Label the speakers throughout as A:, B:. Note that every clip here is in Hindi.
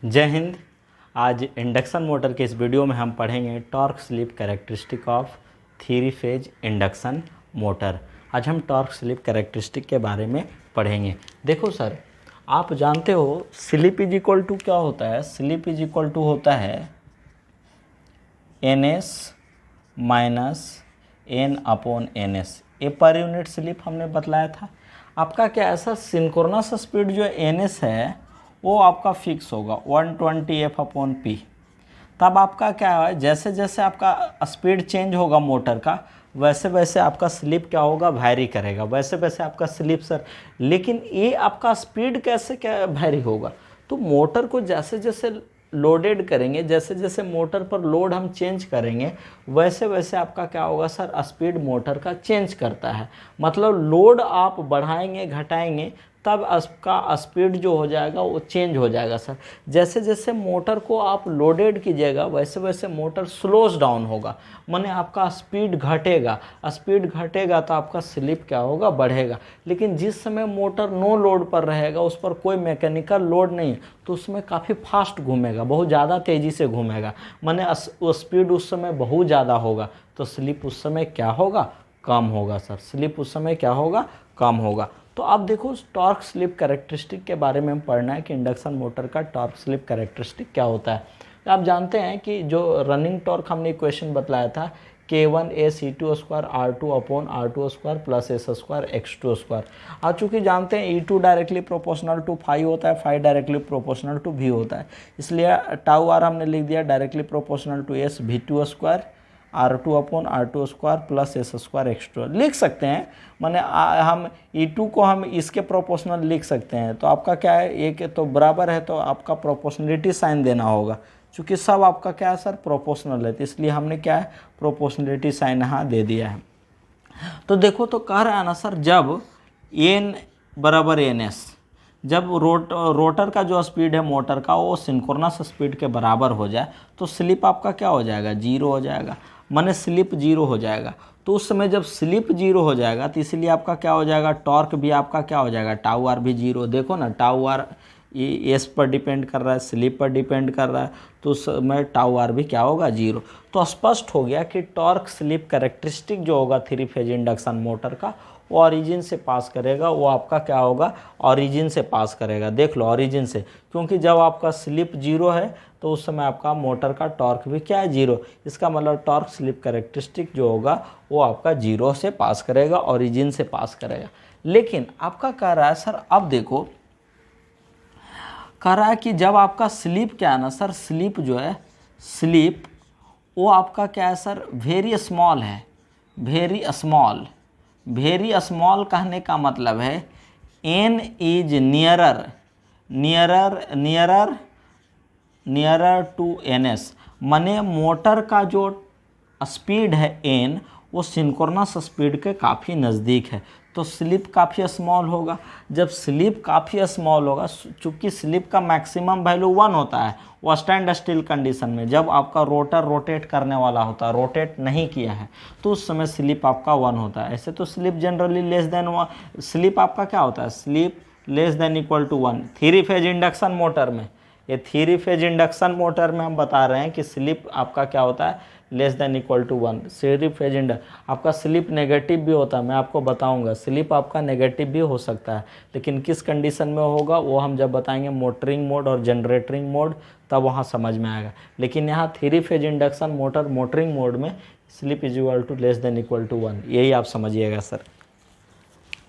A: जय हिंद। आज इंडक्शन मोटर के इस वीडियो में हम पढ़ेंगे torque slip characteristic of 3 phase induction motor. आज हम टॉर्क स्लिप कैरेक्टरिस्टिक के बारे में पढ़ेंगे। देखो सर, आप जानते हो स्लिप इज इक्वल टू क्या होता है? स्लिप इज इक्वल टू होता है NS minus N upon NS। ये पर यूनिट स्लिप हमने बतलाया था। आपका क्या ऐसा सिंक्रोनस स्पीड जो NS है वो आपका फिक्स होगा 120 F अपॉन P। तब आपका क्या है, जैसे जैसे आपका स्पीड चेंज होगा मोटर का वैसे वैसे आपका स्लिप क्या होगा, वैरी करेगा, वैसे वैसे आपका स्लिप सर। लेकिन ये आपका स्पीड कैसे क्या वैरी होगा? तो मोटर को जैसे जैसे लोडेड करेंगे, जैसे जैसे मोटर पर लोड हम चेंज करेंगे वैसे वैसे आपका क्या होगा सर, स्पीड मोटर का चेंज करता है। मतलब लोड आप बढ़ाएंगे घटाएंगे तब आपका स्पीड जो हो जाएगा वो चेंज हो जाएगा सर। जैसे जैसे मोटर को आप लोडेड कीजिएगा वैसे वैसे मोटर स्लोज डाउन होगा, माने आपका स्पीड घटेगा। स्पीड घटेगा तो आपका स्लिप क्या होगा, बढ़ेगा। लेकिन जिस समय मोटर नो लोड पर रहेगा, उस पर कोई मैकेनिकल लोड नहीं, तो उसमें काफ़ी फास्ट घूमेगा, बहुत ज़्यादा तेज़ी से घूमेगा, माने स्पीड उस समय बहुत ज़्यादा होगा, तो स्लिप उस समय क्या होगा, कम होगा सर। स्लिप उस समय क्या होगा, कम होगा। तो आप देखो टॉर्क स्लिप कैरेक्टरिस्टिक के बारे में हम पढ़ना है कि इंडक्शन मोटर का टॉर्क स्लिप कैरेक्टरिस्टिक क्या होता है। तो आप जानते हैं कि जो रनिंग टॉर्क हमने इक्वेशन बतलाया था K1 square R2 upon R2 square plus S square X2 square. आप चूँकि जानते हैं E2 directly proportional to phi होता है, phi directly proportional to V होता है, इसलिए टाउ आर हमने लिख दिया directly proportional to S V2 square R2 upon R2 square plus S square X2 लिख सकते हैं। माने हम E2 को हम इसके प्रोपोर्शनल लिख सकते हैं। तो आपका क्या है, एक तो बराबर है तो आपका प्रोपोर्शनलिटी साइन देना होगा, क्योंकि सब आपका क्या है सर, प्रोपोर्शनल है, तो इसलिए हमने क्या है, प्रोपोर्शनलिटी साइन यहाँ दे दिया है। तो देखो तो कह रहा है ना सर, जब N बराबर NS, जब रोटर का जो स्पीड है मोटर का वो सिंक्रोनस स्पीड के बराबर हो जाए तो स्लिप आपका क्या हो जाएगा, जीरो हो जाएगा, माने स्लिप जीरो हो जाएगा। तो उस समय जब स्लिप जीरो हो जाएगा तो इसलिए आपका क्या हो जाएगा, टॉर्क भी आपका क्या हो जाएगा, टाउ आर भी जीरो। देखो ना, टाउ आर एस पर डिपेंड कर रहा है, स्लिप पर डिपेंड कर रहा है, तो उस समय टाउ आर भी क्या होगा, जीरो। तो स्पष्ट हो गया कि टॉर्क स्लिप कैरेक्टरिस्टिक जो होगा 3 फेज इंडक्शन मोटर का वो ऑरिजिन से पास करेगा, वो आपका क्या होगा, ऑरिजिन से पास करेगा। देख लो, ऑरिजिन से, क्योंकि जब आपका स्लिप जीरो है तो उस समय आपका मोटर का टॉर्क भी क्या है, जीरो। इसका मतलब टॉर्क स्लिप कैरेक्टरिस्टिक जो होगा वो आपका जीरो से पास करेगा, ऑरिजिन से पास करेगा। लेकिन आपका कह रहा है सर, अब देखो कह रहा है कि जब आपका स्लिप क्या है ना सर, स्लिप जो है, स्लिप वो आपका क्या है सर, वेरी स्मॉल है, वेरी स्मॉल। वेरी स्मॉल कहने का मतलब है N is nearer nearer nearer nearer to NS, माने मोटर का जो स्पीड है N वो सिंक्रोनस स्पीड के काफ़ी नज़दीक है, तो स्लिप काफ़ी स्मॉल होगा। जब स्लिप काफ़ी स्मॉल होगा, चूँकि स्लिप का मैक्सिमम वैल्यू 1 होता है वो स्टैंड स्टिल कंडीशन में, जब आपका रोटर रोटेट करने वाला होता है, रोटेट नहीं किया है, तो उस समय स्लिप आपका 1 होता है। ऐसे तो slip generally less than 1, slip आपका क्या होता है, slip less than equal to 1। 3 phase induction motor में, ये 3 फेज इंडक्शन मोटर में हम बता रहे हैं कि स्लिप आपका क्या होता है, less than equal to 1। 3 phase आपका स्लिप नेगेटिव भी होता है, मैं आपको बताऊंगा। स्लिप आपका नेगेटिव भी हो सकता है, लेकिन किस कंडीशन में होगा वो हम जब बताएंगे, मोटरिंग मोड और जनरेटरिंग मोड, तब वहाँ समझ में आएगा। लेकिन यहाँ 3 phase induction motor motoring mode में slip is equal to less than equal to 1, यही आप समझिएगा सर।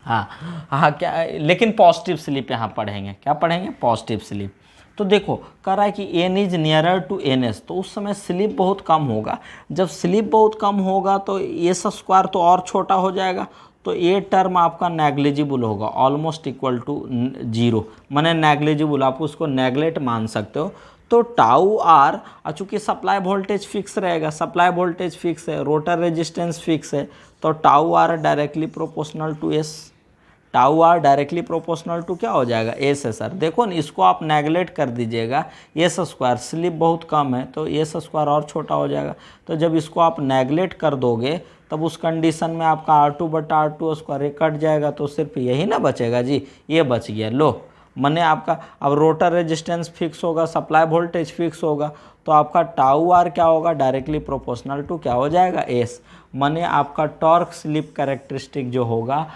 A: हाँ हाँ, क्या लेकिन पॉजिटिव स्लिप यहाँ पढ़ेंगे, क्या पढ़ेंगे, पॉजिटिव स्लिप। तो देखो कह रहा है कि N is nearer to NS, तो उस समय स्लिप बहुत कम होगा। जब स्लिप बहुत कम होगा तो S स्क्वायर तो और छोटा हो जाएगा, तो ये टर्म आपका नेग्लिजिबल होगा, ऑलमोस्ट इक्वल टू जीरो, माने नेग्लिजिबल, आप उसको नेगलेक्ट मान सकते हो। तो टाउ आर, चूँकि सप्लाई वोल्टेज फिक्स रहेगा, सप्लाई वोल्टेज फिक्स है, रोटर रेजिस्टेंस फिक्स है, तो tau R directly proportional to S, tau R directly proportional to क्या हो जाएगा, एस है सर। देखो ना, इसको आप नेगलेक्ट कर दीजिएगा, एस स्क्वायर, स्लिप बहुत कम है तो एस स्क्वायर और छोटा हो जाएगा। तो जब इसको आप नेगलेक्ट कर दोगे तब उस कंडीशन में आपका R2 बटा R2 स्क्वायर कट जाएगा, तो सिर्फ यही ना बचेगा जी, ये बच गया। लो माने आपका अब रोटर रेजिस्टेंस फिक्स होगा, सप्लाई वोल्टेज फिक्स होगा, तो आपका टाउ आर क्या होगा, डायरेक्टली प्रोपोर्शनल टू क्या हो जाएगा, एस। माने आपका टॉर्क स्लिप कैरेक्टरिस्टिक जो होगा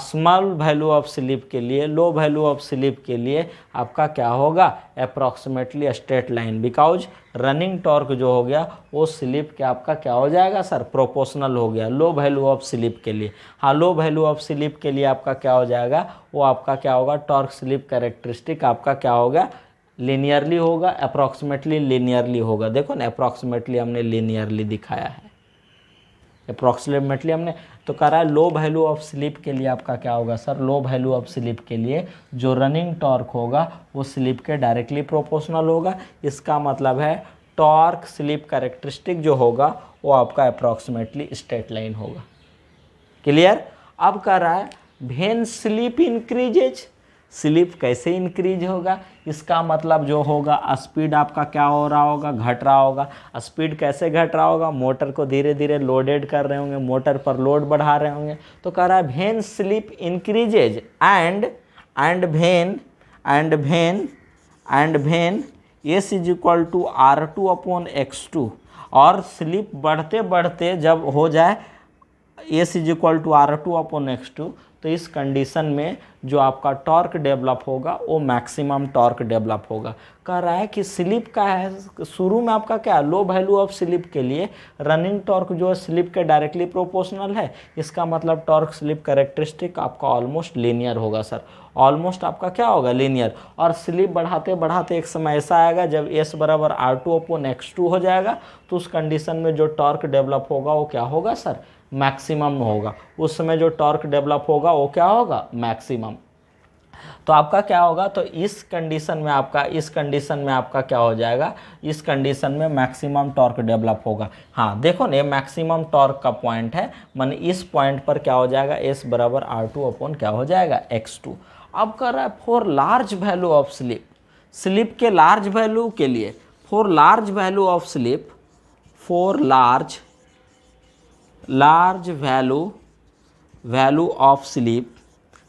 A: स्मॉल वैल्यू ऑफ स्लिप के लिए, लो वैल्यू ऑफ स्लिप के लिए आपका क्या होगा, approximately straight line, because running torque जो हो गया वो स्लिप के आपका क्या हो जाएगा सर, प्रोपोर्शनल हो गया लो वैल्यू ऑफ स्लिप के लिए। हाँ, लो वैल्यू ऑफ स्लिप के लिए आपका क्या हो जाएगा, वो आपका क्या होगा, टॉर्क स्लिप कैरेक्टरिस्टिक आपका क्या होगा, लीनियरली होगा, अप्रॉक्सीमेटली लीनियरली होगा। देखो ना, अप्रॉक्सीमेटली हमने लीनियरली दिखाया है, अप्रॉक्सीमेटली हमने तो कह रहा है लो वैल्यू ऑफ स्लिप के लिए आपका क्या होगा sir, low value of slip के लिए जो रनिंग टॉर्क होगा वो स्लिप के डायरेक्टली प्रोपोर्शनल होगा। इसका मतलब है टॉर्क स्लिप कैरेक्टरिस्टिक जो होगा वो आपका अप्रॉक्सीमेटली स्ट्रेट लाइन होगा। क्लियर। अब कह रहा है व्हेन स्लिप इंक्रीजेज, स्लिप कैसे इंक्रीज होगा, इसका मतलब जो होगा स्पीड आपका क्या हो रहा होगा, घट रहा होगा। स्पीड कैसे घट रहा होगा, मोटर को धीरे धीरे लोडेड कर रहे होंगे, मोटर पर लोड बढ़ा रहे होंगे। तो कह रहा है when slip increases and when S is equal to R2/X2, और स्लिप बढ़ते बढ़ते जब हो जाए S is equal to R2/X2, तो इस कंडीशन में जो आपका टॉर्क डेवलप होगा वो मैक्सिमम टॉर्क डेवलप होगा। कह रहा है कि स्लिप का है शुरू में आपका क्या, लो वैल्यू ऑफ स्लिप के लिए रनिंग टॉर्क जो है स्लिप के डायरेक्टली प्रोपोर्शनल है। इसका मतलब टॉर्क स्लिप कैरेक्टरिस्टिक आपका ऑलमोस्ट लीनियर होगा सर, ऑलमोस्ट आपका क्या होगा, लीनियर। और स्लिप बढ़ाते बढ़ाते एक समय ऐसा आएगा जब S बराबर R2/X2 हो जाएगा, तो उस कंडीशन में जो टॉर्क डेवलप होगा वो क्या होगा सर, मैक्सिमम होगा। उस समय जो टॉर्क डेवलप होगा वो क्या होगा, मैक्सिमम। तो आपका क्या होगा, तो इस कंडीशन में आपका क्या हो जाएगा, इस कंडीशन में मैक्सिमम टॉर्क डेवलप होगा। हाँ देखो ना, ये मैक्सिमम टॉर्क का पॉइंट है, माने इस पॉइंट पर क्या हो जाएगा, S बराबर R2/ क्या हो जाएगा, X2। अब कर रहा है for large value of slip, slip के लार्ज वैल्यू के लिए, for large value of slip, for large value of slip,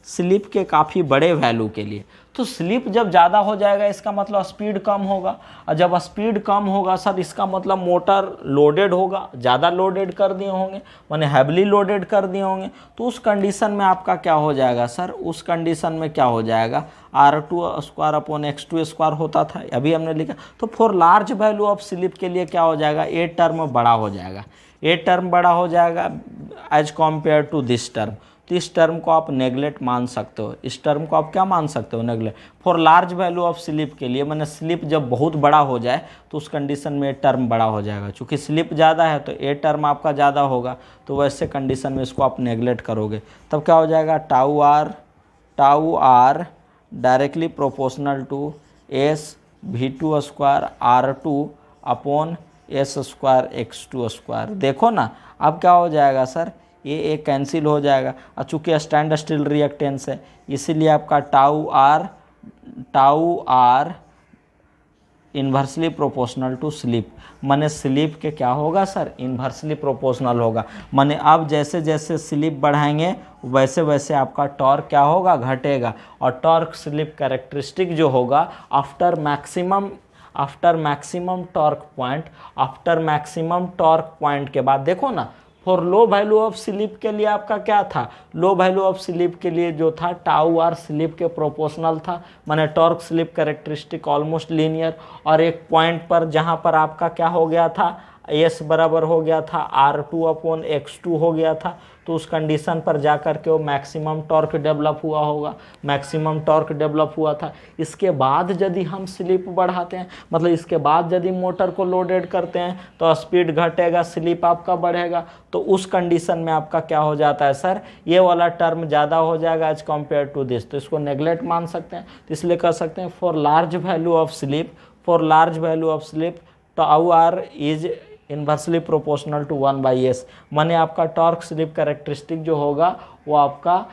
A: slip के काफ़ी बड़े वैल्यू के लिए। तो स्लिप जब ज़्यादा हो जाएगा इसका मतलब स्पीड कम होगा, और जब स्पीड कम होगा सर इसका मतलब मोटर लोडेड होगा, ज़्यादा लोडेड कर दिए होंगे, माने हैवली लोडेड कर दिए होंगे। तो उस कंडीशन में आपका क्या हो जाएगा सर, उस कंडीशन में क्या हो जाएगा, R2/X2² होता था, अभी हमने लिखा। तो for large value of slip के लिए क्या हो जाएगा, ए टर्म बड़ा हो जाएगा, ए टर्म बड़ा हो जाएगा as compare to this term. तो इस टर्म को आप नेगलेक्ट मान सकते हो, इस टर्म को आप क्या मान सकते हो, neglect. For large value of slip के लिए, मैंने स्लिप जब बहुत बड़ा हो जाए तो उस कंडीशन में टर्म बड़ा हो जाएगा, चूँकि स्लिप ज़्यादा है तो ए टर्म आपका ज़्यादा होगा, तो वैसे कंडीशन में इसको आप नेगलेक्ट करोगे, तब क्या हो जाएगा, tau R directly proportional to SV2² R2/S²X2²। देखो ना, अब क्या हो जाएगा सर, ये कैंसिल हो जाएगा, और चूँकि स्टैंड स्टिल रिएक्टेंस है इसीलिए आपका tau R inversely proportional to slip, माने स्लिप के क्या होगा सर, इन्वर्सली प्रोपोर्शनल होगा। माने अब जैसे जैसे स्लिप बढ़ाएंगे वैसे वैसे आपका टॉर्क क्या होगा, घटेगा। और टॉर्क स्लिप कैरेक्टरिस्टिक जो होगा आफ्टर मैक्सिमम टॉर्क पॉइंट के बाद, देखो ना, for low value of slip के लिए आपका क्या था, लो वैल्यू ऑफ स्लिप के लिए जो था टाउ आर स्लिप के प्रोपोर्शनल था, माने torque slip characteristic almost linear. और एक पॉइंट पर जहां पर आपका क्या हो गया था, S बराबर हो गया था R2/X2 हो गया था, तो उस कंडीशन पर जाकर के वो मैक्सिमम टॉर्क डेवलप हुआ होगा, मैक्सिमम टॉर्क डेवलप हुआ था। इसके बाद यदि हम स्लिप बढ़ाते हैं, मतलब इसके बाद यदि मोटर को लोडेड करते हैं तो स्पीड घटेगा, स्लिप आपका बढ़ेगा, तो उस कंडीशन में आपका क्या हो जाता है सर, ये वाला टर्म ज़्यादा हो जाएगा एज कम्पेयर टू दिस, तो इसको नेगलेक्ट मान सकते हैं। तो इसलिए कह सकते हैं for large value of slip tau R is inversely proportional to 1/S, माने आपका टॉर्क स्लिप कैरेक्टरिस्टिक जो होगा वो आपका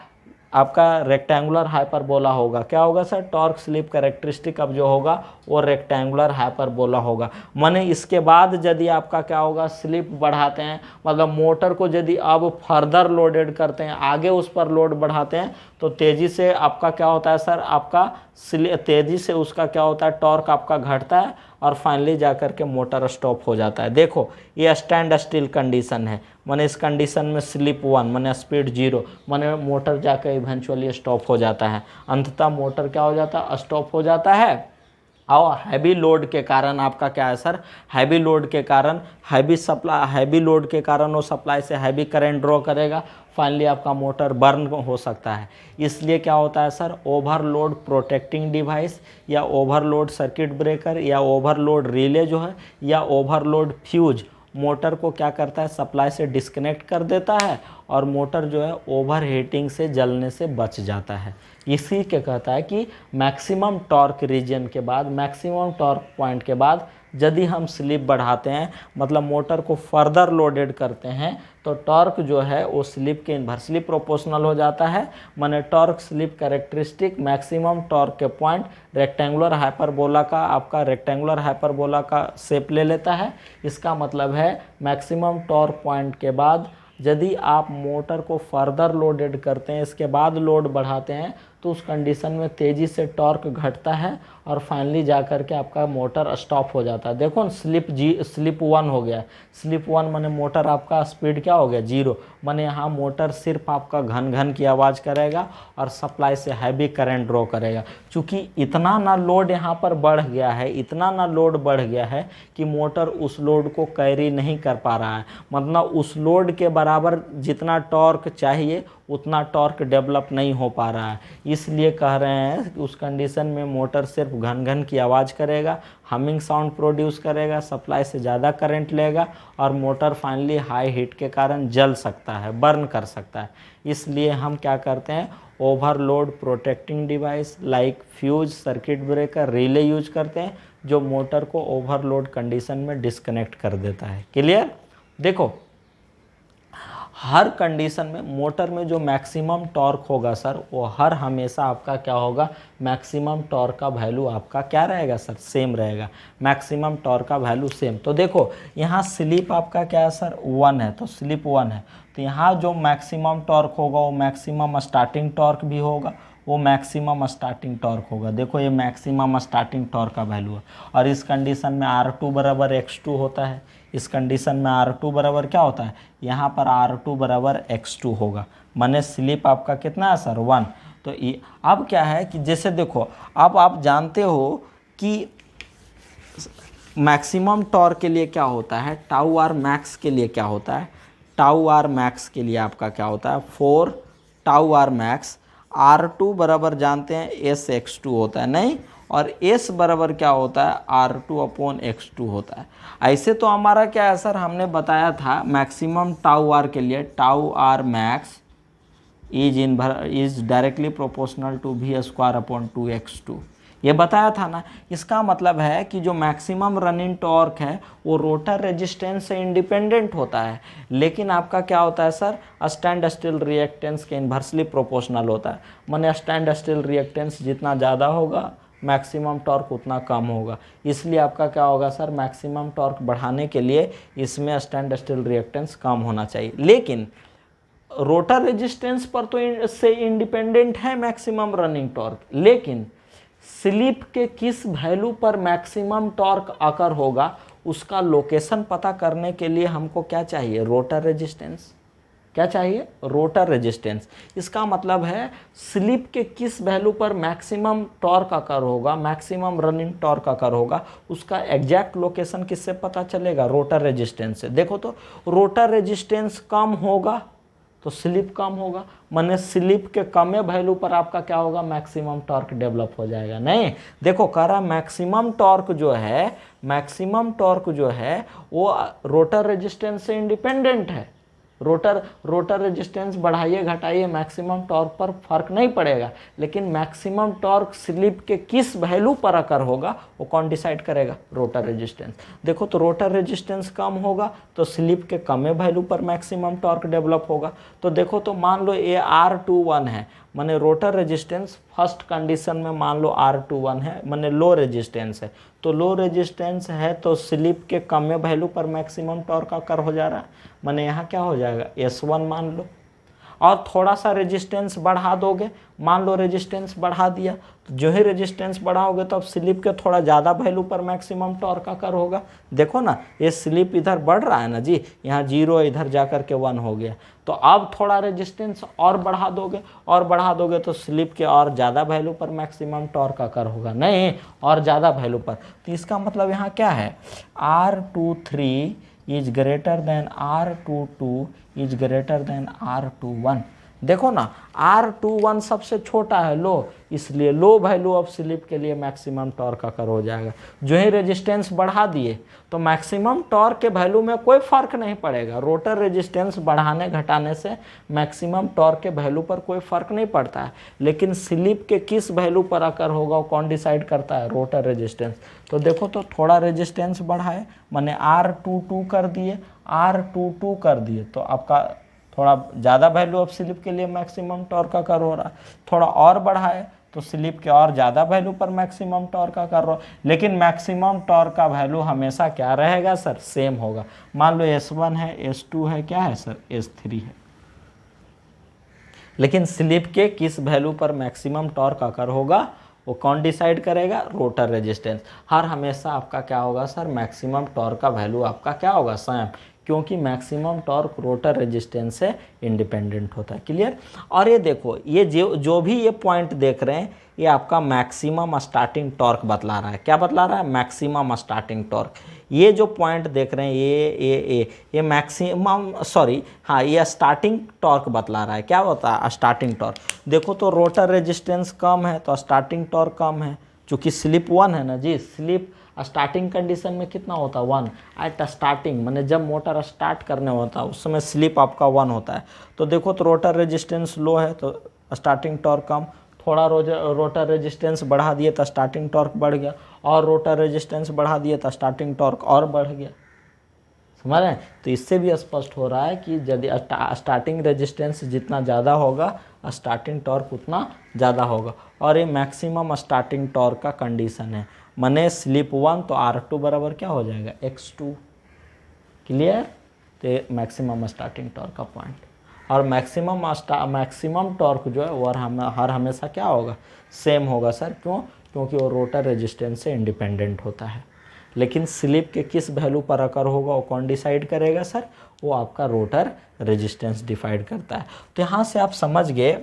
A: आपका रेक्टेंगुलर हाइपरबोला होगा। क्या होगा सर? टॉर्क स्लिप कैरेक्टरिस्टिक अब जो होगा वो रेक्टेंगुलर हाइपरबोला होगा। माने इसके बाद यदि आपका क्या होगा, स्लिप बढ़ाते हैं, मतलब मोटर को यदि अब फर्दर लोडेड करते हैं, आगे उस पर लोड बढ़ाते हैं, तो तेज़ी से आपका क्या होता है सर, आपका तेज़ी से उसका क्या होता है, टॉर्क आपका घटता है और फाइनली जाकर के मोटर स्टॉप हो जाता है। देखो ये स्टैंड स्टिल कंडीशन है, माने इस कंडीशन में स्लिप 1 माने स्पीड 0, माने मोटर जाकर इवेंचुअली स्टॉप हो जाता है। अंततः मोटर क्या हो जाता है, स्टॉप हो जाता है। और हैवी लोड के कारण आपका क्या है सर, हैवी लोड के कारण हैवी लोड के कारण वो सप्लाई से हैवी करंट ड्रॉ करेगा, फाइनली आपका मोटर बर्न हो सकता है। इसलिए क्या होता है सर, ओवरलोड प्रोटेक्टिंग डिवाइस या ओवरलोड सर्किट ब्रेकर या ओवरलोड रिले जो है या ओवरलोड फ्यूज मोटर को क्या करता है, सप्लाई से डिस्कनेक्ट कर देता है और मोटर जो है ओवर हीटिंग से जलने से बच जाता है। इसी के कहता है कि मैक्सिमम टॉर्क रीजन के बाद, मैक्सिमम टॉर्क पॉइंट के बाद यदि हम स्लिप बढ़ाते हैं, मतलब मोटर को फर्दर लोडेड करते हैं, तो टॉर्क जो है वो स्लिप के इन्वर्सली प्रोपोर्शनल हो जाता है। माने torque slip characteristic maximum torque के पॉइंट रेक्टेंगुलर हाइपरबोला का, आपका रेक्टेंगुलर हाइपरबोला का शेप ले लेता है। इसका मतलब है मैक्सिमम टॉर्क पॉइंट के बाद यदि आप मोटर को फर्दर लोडेड करते हैं, इसके बाद लोड बढ़ाते हैं, तो उस कंडीशन में तेज़ी से टॉर्क घटता है और फाइनली जाकर के आपका मोटर स्टॉप हो जाता है। देखो स्लिप 1 हो गया। स्लिप 1 माने मोटर आपका स्पीड क्या हो गया, 0, माने यहाँ मोटर सिर्फ आपका घन घन की आवाज़ करेगा और सप्लाई से हैवी करंट ड्रॉ करेगा। चूँकि इतना ना लोड यहाँ पर बढ़ गया है, इतना ना लोड बढ़ गया है कि मोटर उस लोड को कैरी नहीं कर पा रहा है, मतलब उस लोड के बराबर जितना टॉर्क चाहिए उतना टॉर्क डेवलप नहीं हो पा रहा है। इसलिए कह रहे हैं कि उस कंडीशन में मोटर सिर्फ घन घन की आवाज़ करेगा, हमिंग साउंड प्रोड्यूस करेगा, सप्लाई से ज़्यादा करंट लेगा और मोटर फाइनली हाई हीट के कारण जल सकता है, बर्न कर सकता है। इसलिए हम क्या करते हैं, overload protecting device like fuse, circuit breaker, relay use करते हैं, जो मोटर को ओवरलोड कंडीशन में डिस्कनेक्ट कर देता है। क्लियर? देखो हर कंडीशन में मोटर में जो मैक्सिमम टॉर्क होगा सर, वो हर हमेशा आपका क्या होगा, मैक्सिमम टॉर्क का वैल्यू आपका क्या रहेगा सर, सेम रहेगा। मैक्सिमम टॉर्क का वैल्यू सेम। तो देखो यहाँ स्लिप आपका क्या है सर, 1 है, तो स्लिप 1 है, तो यहाँ जो मैक्सिमम टॉर्क होगा वो मैक्सिमम स्टार्टिंग टॉर्क भी होगा, वो मैक्सिमम स्टार्टिंग टॉर्क होगा। देखो ये मैक्सिमम स्टार्टिंग टॉर्क का वैल्यू है। और इस कंडीशन में R2 बराबर X2 होता है। इस कंडीशन में R2 बराबर क्या होता है, यहाँ पर R2 बराबर X2 होगा, माने स्लिप आपका कितना है सर, 1। तो ये अब क्या है कि जैसे देखो अब आप जानते हो कि मैक्सिमम टॉर्क के लिए क्या होता है, टाउ आर मैक्स के लिए क्या होता है, टाउ आर मैक्स के लिए आपका क्या होता है, 4 टाउ आर मैक्स। R2 बराबर जानते हैं SX2 होता है, नहीं, और S बराबर क्या होता है, R2/X2 होता है। ऐसे तो हमारा क्या है सर, हमने बताया था मैक्सिमम टाउ आर के लिए tau R max is directly proportional to V²/2x2, ये बताया था ना। इसका मतलब है कि जो मैक्सिमम रनिंग टॉर्क है वो रोटर रेजिस्टेंस से इंडिपेंडेंट होता है, लेकिन आपका क्या होता है सर, स्टैंड स्टिल रिएक्टेंस के इन्वर्सली प्रोपोर्शनल होता है। माने स्टैंड स्टिल रिएक्टेंस जितना ज़्यादा होगा मैक्सिमम टॉर्क उतना कम होगा। इसलिए आपका क्या होगा सर, मैक्सिमम टॉर्क बढ़ाने के लिए इसमें स्टैंड स्टिल रिएक्टेंस कम होना चाहिए, लेकिन रोटर रेजिस्टेंस पर तो से इंडिपेंडेंट है मैक्सिमम रनिंग टॉर्क, लेकिन स्लिप के किस वैल्यू पर मैक्सिमम टॉर्क अकर होगा उसका लोकेशन पता करने के लिए हमको क्या चाहिए, रोटर रेजिस्टेंस। क्या चाहिए, रोटर रेजिस्टेंस। इसका मतलब है स्लिप के किस वैल्यू पर मैक्सिमम टॉर्क अकर होगा, मैक्सिमम रनिंग टॉर्क अकर होगा, उसका एग्जैक्ट लोकेशन किससे पता चलेगा, रोटर रेजिस्टेंस से। देखो तो रोटर रेजिस्टेंस कम होगा तो स्लिप कम होगा, माने स्लिप के कमे वैल्यू पर आपका क्या होगा, मैक्सिमम टॉर्क डेवलप हो जाएगा। नहीं, देखो कह रहा मैक्सिमम टॉर्क जो है, मैक्सिमम टॉर्क जो है वो रोटर रेजिस्टेंस से इंडिपेंडेंट है। रोटर रेजिस्टेंस बढ़ाइए घटाइए मैक्सिमम टॉर्क पर फर्क नहीं पड़ेगा, लेकिन मैक्सिमम टॉर्क स्लिप के किस वैल्यू पर अकर होगा वो कौन डिसाइड करेगा, रोटर रेजिस्टेंस। देखो तो रोटर रेजिस्टेंस कम होगा तो स्लिप के कमे वैल्यू पर मैक्सिमम टॉर्क डेवलप होगा। तो देखो तो मान लो ये R21 है, माने रोटर रेजिस्टेंस फर्स्ट कंडीशन में मान लो R21 है, माने लो रेजिस्टेंस है, तो लो रेजिस्टेंस है तो स्लिप के कम वैल्यू पर मैक्सिमम टॉर्क अकर हो जा रहा है, माने यहाँ क्या हो जाएगा S1 मान लो, और थोड़ा सा रेजिस्टेंस बढ़ा दोगे, मान लो रेजिस्टेंस बढ़ा दिया, तो जो ही रेजिस्टेंस बढ़ाओगे तो अब स्लिप के थोड़ा ज़्यादा वैल्यू पर मैक्सिमम टॉर्क अकर होगा। देखो ना ये स्लिप इधर बढ़ रहा है ना जी, यहाँ 0 इधर जाकर के 1 हो गया, तो अब थोड़ा रेजिस्टेंस और बढ़ा दोगे तो स्लिप के और ज़्यादा वैल्यू पर मैक्सिमम टॉर्क अकर होगा, नहीं और ज़्यादा वैल्यू पर। तो इसका मतलब यहाँ क्या है, R23 is greater than R22 is greater than R21। देखो ना R21 सबसे छोटा है लो, इसलिए लो वैल्यू ऑफ स्लिप के लिए मैक्सिमम टॉर्क अकर हो जाएगा। जो ही रेजिस्टेंस बढ़ा दिए तो मैक्सिमम टॉर्क के वैल्यू में कोई फर्क नहीं पड़ेगा, रोटर रेजिस्टेंस बढ़ाने घटाने से मैक्सिमम टॉर्क के वैल्यू पर कोई फर्क नहीं पड़ता है, लेकिन स्लिप के किस वैल्यू पर अकर होगा वो कौन डिसाइड करता है, रोटर रेजिस्टेंस। तो देखो तो थोड़ा रेजिस्टेंस बढ़ाए माने R22 कर दिए, R22 कर दिए तो आपका थोड़ा ज़्यादा वैल्यू ऑफ स्लिप के लिए मैक्सिमम टॉर्क अकर हो रहा है, थोड़ा और बढ़ाए तो स्लिप के और ज़्यादा वैल्यू पर मैक्सिमम टॉर्क अकर हो, लेकिन मैक्सिमम टॉर्क का वैल्यू हमेशा क्या रहेगा सर, सेम होगा। मान लो S1 है, S2 है, क्या है सर, S3 है, लेकिन स्लिप के किस वैल्यू पर मैक्सिमम टॉर्क अकर होगा वो कौन डिसाइड करेगा, रोटर रेजिस्टेंस। हर हमेशा आपका क्या होगा सर, मैक्सिमम टॉर्क का वैल्यू आपका क्या होगा, सेम, क्योंकि मैक्सिमम टॉर्क रोटर रेजिस्टेंस से इंडिपेंडेंट होता है। क्लियर। और ये देखो ये जो भी ये पॉइंट देख रहे हैं ये आपका मैक्सिमम स्टार्टिंग टॉर्क बतला रहा है, क्या बतला रहा है, मैक्सिमम स्टार्टिंग टॉर्क। ये जो पॉइंट देख रहे हैं ये मैक्सिमम सॉरी हाँ ये स्टार्टिंग टॉर्क बतला रहा है, क्या होता है स्टार्टिंग टॉर्क। देखो तो रोटर रेजिस्टेंस कम है तो स्टार्टिंग टॉर्क कम है, चूँकि स्लिप 1 है ना जी, स्लिप स्टार्टिंग कंडीशन में कितना होता है 1 एट स्टार्टिंग, मैंने जब मोटर स्टार्ट करने होता है उस समय स्लिप आपका 1 होता है। तो देखो तो रोटर रेजिस्टेंस लो है तो स्टार्टिंग टॉर्क कम, थोड़ा रोटर रेजिस्टेंस बढ़ा दिए तो स्टार्टिंग टॉर्क बढ़ गया, और रोटर रेजिस्टेंस बढ़ा दिए तो स्टार्टिंग टॉर्क और बढ़ गया। समझ रहे हैं। तो इससे भी स्पष्ट हो रहा है कि यदि स्टार्टिंग रेजिस्टेंस जितना ज़्यादा होगा स्टार्टिंग टॉर्क उतना ज़्यादा होगा, और ये मैक्सिमम स्टार्टिंग टॉर्क का कंडीशन है। मने स्लिप 1 तो R2 बराबर क्या हो जाएगा, X2। क्लियर। तो मैक्सिमम स्टार्टिंग टॉर्क का पॉइंट, और मैक्सिमम टॉर्क जो है वो हर हमेशा क्या होगा, सेम होगा सर। क्यों, क्योंकि वो रोटर रेजिस्टेंस से इंडिपेंडेंट होता है। लेकिन स्लिप के किस वैल्यू पर अकर होगा वो कौन डिसाइड करेगा सर, वो आपका रोटर रेजिस्टेंस डिसाइड करता है। तो यहाँ से आप समझ गए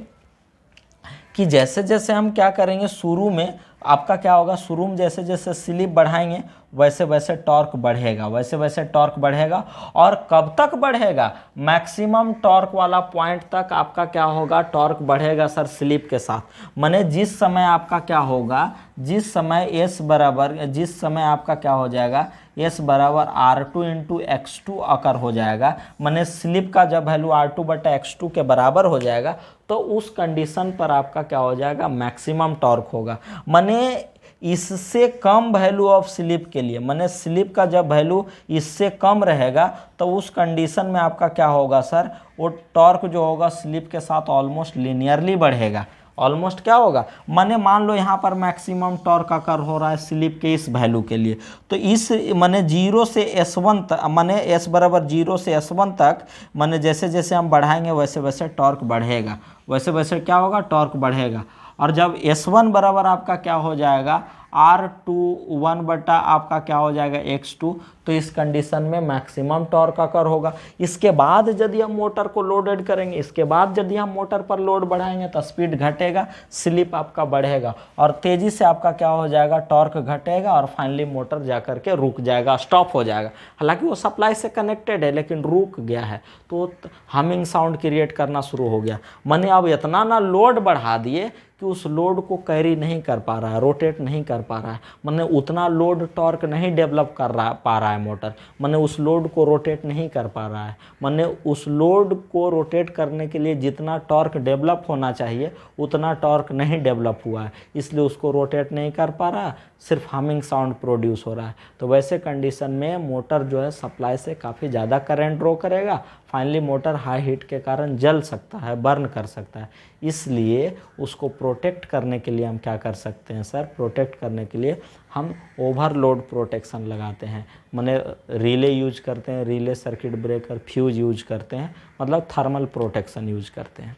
A: कि जैसे जैसे हम क्या करेंगे, शुरू में आपका क्या होगा, शुरू में जैसे जैसे स्लिप बढ़ाएंगे वैसे वैसे टॉर्क बढ़ेगा, वैसे वैसे टॉर्क बढ़ेगा, और कब तक बढ़ेगा, मैक्सिमम टॉर्क वाला पॉइंट तक आपका क्या होगा, टॉर्क बढ़ेगा सर स्लिप के साथ। माने जिस समय आपका क्या होगा, जिस समय आपका क्या हो जाएगा, S बराबर R2 इंटू X2 अकर हो जाएगा, माने स्लिप का जब वैल्यू R2/X2 के बराबर हो जाएगा तो उस कंडीशन पर आपका क्या हो जाएगा, मैक्सिमम टॉर्क होगा। माने इससे कम वैल्यू ऑफ स्लिप के लिए, माने स्लिप का जब वैल्यू इससे कम रहेगा तो उस कंडीशन में आपका क्या होगा सर, वो टॉर्क जो होगा स्लिप के साथ ऑलमोस्ट लीनियरली बढ़ेगा। ऑलमोस्ट क्या होगा, माने मान लो यहाँ पर मैक्सिमम टॉर्क अकर हो रहा है स्लिप के इस वैल्यू के लिए, तो इस माने 0 से S1 तक, माने S बराबर 0 से S1 तक, माने जैसे जैसे हम बढ़ाएंगे वैसे वैसे टॉर्क बढ़ेगा, वैसे वैसे क्या होगा, टॉर्क बढ़ेगा। और जब S1 बराबर आपका क्या हो जाएगा, R21 बटा आपका क्या हो जाएगा, X2, तो इस कंडीशन में मैक्सिमम टॉर्क अकर होगा। इसके बाद यदि हम मोटर को लोडेड करेंगे, इसके बाद यदि हम मोटर पर लोड बढ़ाएंगे तो स्पीड घटेगा, स्लिप आपका बढ़ेगा, और तेज़ी से आपका क्या हो जाएगा, टॉर्क घटेगा, और फाइनली मोटर जाकर के रुक जाएगा, स्टॉप हो जाएगा। हालांकि वो सप्लाई से कनेक्टेड है लेकिन रुक गया है, तो हमिंग साउंड क्रिएट करना शुरू हो गया। माने अब इतना ना लोड बढ़ा दिए कि उस लोड को कैरी नहीं कर पा रहा है, रोटेट नहीं कर पा रहा है, माने उतना लोड टॉर्क नहीं डेवलप पा रहा है मोटर, माने उस लोड को रोटेट नहीं कर पा रहा है, माने उस लोड को रोटेट करने के लिए जितना टॉर्क डेवलप होना चाहिए उतना टॉर्क नहीं डेवलप हुआ है, इसलिए उसको रोटेट नहीं कर पा रहा, सिर्फ हमिंग साउंड प्रोड्यूस हो रहा है। तो वैसे कंडीशन में मोटर जो है सप्लाई से काफ़ी ज़्यादा करंट ड्रॉ करेगा, फाइनली मोटर हाई हीट के कारण जल सकता है, बर्न कर सकता है। इसलिए उसको प्रोटेक्ट करने के लिए हम क्या कर सकते हैं सर, प्रोटेक्ट करने के लिए हम ओवरलोड प्रोटेक्शन लगाते हैं, माने रिले यूज करते हैं, relay circuit breaker, fuse use करते हैं, मतलब थर्मल प्रोटेक्शन यूज करते हैं।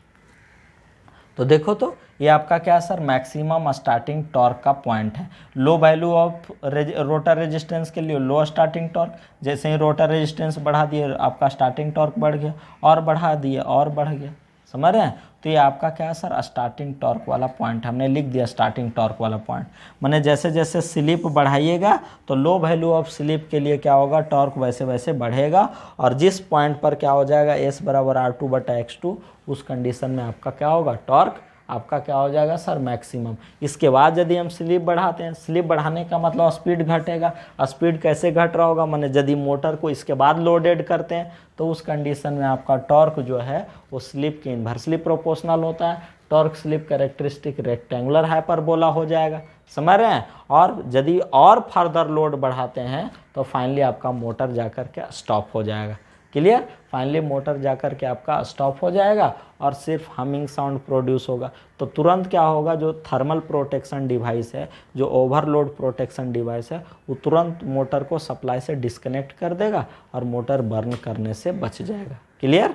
A: तो देखो तो ये आपका क्या सर, मैक्सिमम स्टार्टिंग टॉर्क का पॉइंट है। Low value of rotor resistance के लिए लो स्टार्टिंग टॉर्क, जैसे ही रोटर रेजिस्टेंस बढ़ा दिए आपका स्टार्टिंग टॉर्क बढ़ गया, और बढ़ा दिए और बढ़ गया, समझ रहे हैं। तो ये आपका क्या है सर, स्टार्टिंग टॉर्क वाला पॉइंट हमने लिख दिया, स्टार्टिंग टॉर्क वाला पॉइंट। माने जैसे जैसे स्लिप बढ़ाइएगा तो लो वैल्यू ऑफ स्लिप के लिए क्या होगा, टॉर्क वैसे वैसे बढ़ेगा, और जिस पॉइंट पर क्या हो जाएगा, S बराबर R2/X2, उस कंडीशन में आपका क्या होगा, टॉर्क आपका क्या हो जाएगा सर, मैक्सिमम। इसके बाद यदि हम स्लिप बढ़ाते हैं, स्लिप बढ़ाने का मतलब स्पीड घटेगा, स्पीड कैसे घट रहा होगा, माने यदि मोटर को इसके बाद लोडेड करते हैं तो उस कंडीशन में आपका टॉर्क जो है वो स्लिप के इन्वर्सली प्रोपोर्शनल होता है, torque slip characteristic rectangular hyperbola हो जाएगा, समझ रहे हैं। और यदि और फर्दर लोड बढ़ाते हैं तो फाइनली आपका मोटर जाकर के स्टॉप हो जाएगा, क्लियर। फाइनली मोटर जाकर के आपका स्टॉप हो जाएगा और सिर्फ हमिंग साउंड प्रोड्यूस होगा। तो तुरंत क्या होगा, जो थर्मल प्रोटेक्शन डिवाइस है, जो ओवरलोड प्रोटेक्शन डिवाइस है, वो तुरंत मोटर को सप्लाई से डिस्कनेक्ट कर देगा और मोटर बर्न करने से बच जाएगा, क्लियर।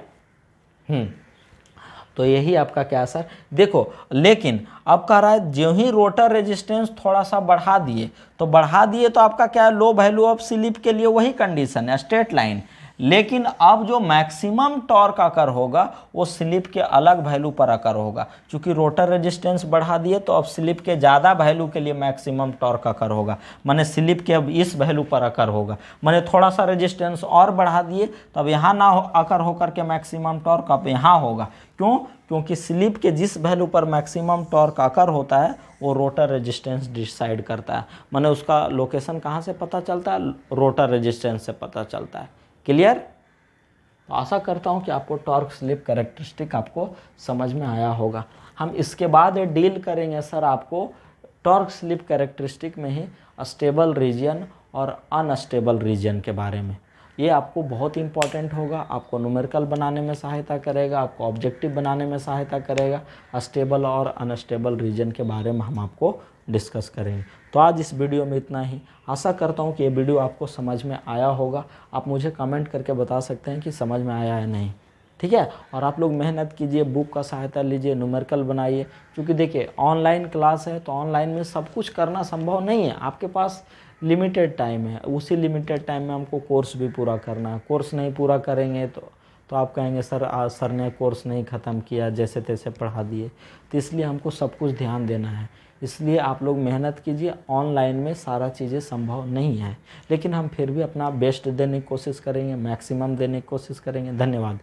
A: तो यही आपका क्या सर, देखो लेकिन अब कह रहा है जो ही रोटर रेजिस्टेंस थोड़ा सा बढ़ा दिए तो आपका क्या है, लो वैल्यू ऑफ स्लिप के लिए वही कंडीशन है, स्ट्रेट लाइन। लेकिन अब जो मैक्सिमम टॉर्क अकर होगा वो स्लिप के अलग वैल्यू पर अकर होगा, क्योंकि रोटर रेजिस्टेंस बढ़ा दिए तो अब स्लिप के ज़्यादा वैल्यू के लिए मैक्सिमम टॉर्क अकर होगा, माने स्लिप के अब इस वैल्यू पर अकर होगा, माने थोड़ा सा रेजिस्टेंस और बढ़ा दिए तो अब यहाँ ना अकर होकर के मैक्सिमम टॉर्क अब यहाँ होगा। क्यों, क्योंकि स्लिप के जिस वैल्यू पर मैक्सिमम टॉर्क अकर होता है वो रोटर रेजिस्टेंस डिसाइड करता है, माने उसका लोकेशन कहाँ से पता चलता है, रोटर रेजिस्टेंस से पता चलता है, क्लियर। तो आशा करता हूँ कि आपको टॉर्क स्लिप कैरेक्टरिस्टिक आपको समझ में आया होगा। हम इसके बाद डील करेंगे सर आपको टॉर्क स्लिप कैरेक्टरिस्टिक में ही स्टेबल रीजन और अनस्टेबल रीजन के बारे में। ये आपको बहुत इंपॉर्टेंट होगा, आपको न्यूमेरिकल बनाने में सहायता करेगा, आपको ऑब्जेक्टिव बनाने में सहायता करेगा। स्टेबल और अनस्टेबल रीजन के बारे में हम आपको डिस्कस करेंगे। तो आज इस वीडियो में इतना ही। आशा करता हूँ कि ये वीडियो आपको समझ में आया होगा। आप मुझे कमेंट करके बता सकते हैं कि समझ में आया है नहीं, ठीक है। और आप लोग मेहनत कीजिए, बुक का सहायता लीजिए, न्यूमेरिकल बनाइए, क्योंकि देखिए ऑनलाइन क्लास है तो ऑनलाइन में सब कुछ करना संभव नहीं है, आपके पास लिमिटेड टाइम है, उसी लिमिटेड टाइम में हमको कोर्स भी पूरा करना है। कोर्स नहीं पूरा करेंगे तो आप कहेंगे सर ने कोर्स नहीं ख़त्म किया, जैसे तैसे पढ़ा दिए। तो इसलिए हमको सब कुछ ध्यान देना है, इसलिए आप लोग मेहनत कीजिए। ऑनलाइन में सारा चीज़ें संभव नहीं है, लेकिन हम फिर भी अपना बेस्ट देने की कोशिश करेंगे, मैक्सिमम देने की कोशिश करेंगे। धन्यवाद।